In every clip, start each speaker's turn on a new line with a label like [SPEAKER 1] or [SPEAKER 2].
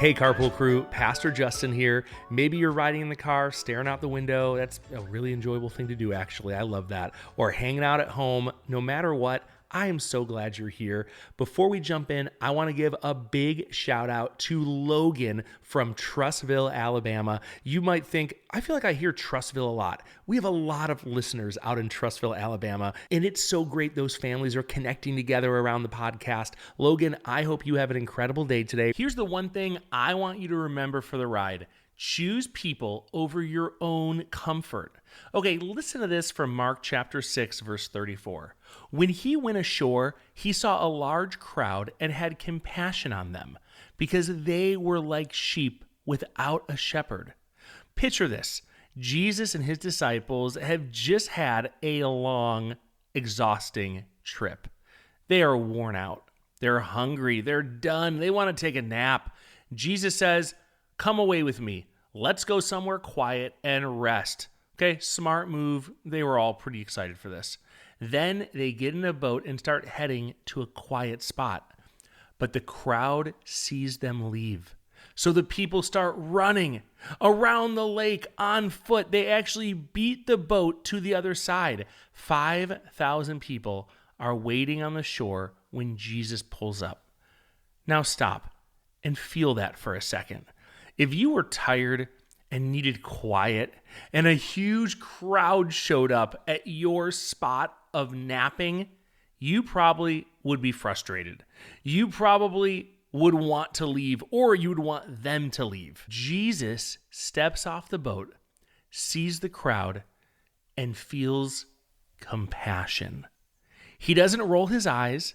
[SPEAKER 1] Hey, Carpool Crew, Pastor Justin here. Maybe you're riding in the car, staring out the window. That's a really enjoyable thing to do, actually. I love that. Or hanging out at home. No matter what, I am so glad you're here. Before we jump in, I want to give a big shout out to Logan from Trussville, Alabama. You might think, I feel like I hear Trussville a lot. We have a lot of listeners out in Trussville, Alabama, and it's so great those families are connecting together around the podcast. Logan, I hope you have an incredible day today. Here's the one thing I want you to remember for the ride. Choose people over your own comfort. Okay, listen to this from Mark chapter 6, verse 34. When he went ashore, he saw a large crowd and had compassion on them because they were like sheep without a shepherd. Picture this. Jesus and his disciples have just had a long, exhausting trip. They are worn out. They're hungry. They're done. They want to take a nap. Jesus says, "Come away with me. Let's go somewhere quiet and rest." Okay, smart move. They were all pretty excited for this. Then they get in a boat and start heading to a quiet spot. But the crowd sees them leave. So the people start running around the lake on foot. They actually beat the boat to the other side. 5,000 people are waiting on the shore when Jesus pulls up. Now stop and feel that for a second. If you were tired and needed quiet and a huge crowd showed up at your spot of napping, you probably would be frustrated. You probably would want to leave, or you would want them to leave. Jesus steps off the boat, sees the crowd, and feels compassion. He doesn't roll his eyes.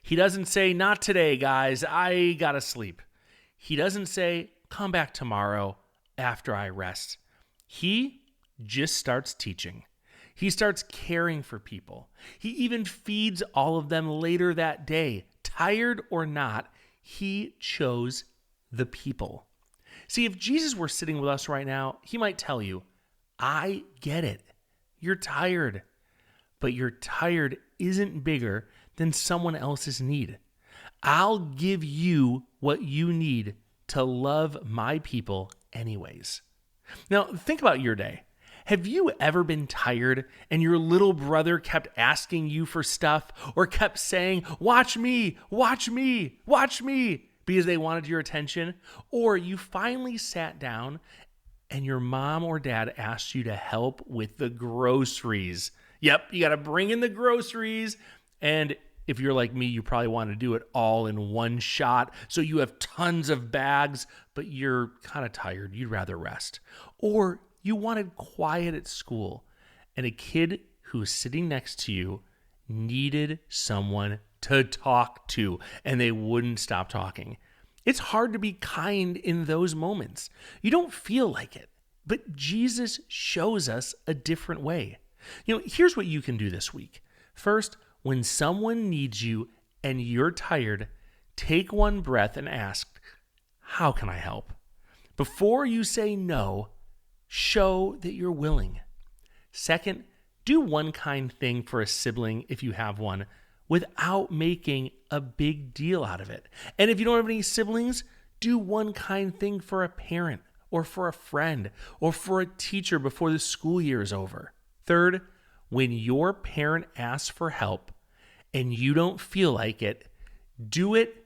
[SPEAKER 1] He doesn't say, "Not today, guys. I gotta sleep." He doesn't say, "Come back tomorrow after I rest." He just starts teaching. He starts caring for people. He even feeds all of them later that day. Tired or not, he chose the people. See, if Jesus were sitting with us right now, he might tell you, "I get it. You're tired, but your tired isn't bigger than someone else's need. I'll give you what you need to love my people anyways." Now, think about your day. Have you ever been tired and your little brother kept asking you for stuff or kept saying, "Watch me, watch me, watch me," because they wanted your attention? Or you finally sat down and your mom or dad asked you to help with the groceries. Yep, you got to bring in the groceries. And if you're like me, you probably want to do it all in one shot. So you have tons of bags, but you're kind of tired. You'd rather rest. Or you wanted quiet at school, and a kid who was sitting next to you needed someone to talk to, and they wouldn't stop talking. It's hard to be kind in those moments. You don't feel like it, but Jesus shows us a different way. Here's what you can do this week. First, when someone needs you and you're tired, take one breath and ask, "How can I help?" Before you say no, show that you're willing. Second, do one kind thing for a sibling if you have one without making a big deal out of it. And if you don't have any siblings, do one kind thing for a parent or for a friend or for a teacher before the school year is over. Third, when your parent asks for help and you don't feel like it, do it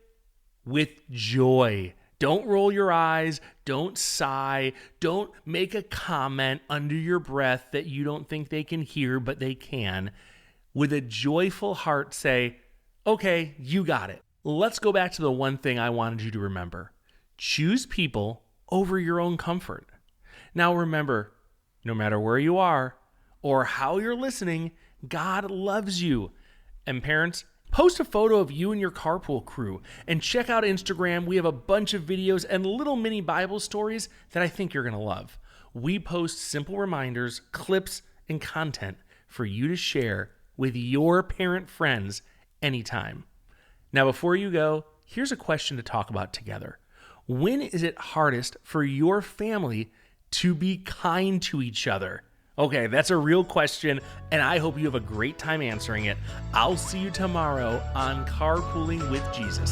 [SPEAKER 1] with joy. Don't roll your eyes. Don't sigh. Don't make a comment under your breath that you don't think they can hear, but they can. With a joyful heart, say, "Okay, you got it." Let's go back to the one thing I wanted you to remember. Choose people over your own comfort. Now remember, no matter where you are or how you're listening, God loves you. And parents, post a photo of you and your carpool crew and check out Instagram. We have a bunch of videos and little mini Bible stories that I think you're going to love. We post simple reminders, clips, and content for you to share with your parent friends anytime. Now, before you go, here's a question to talk about together. When is it hardest for your family to be kind to each other? Okay, that's a real question, and I hope you have a great time answering it. I'll see you tomorrow on Carpooling with Jesus.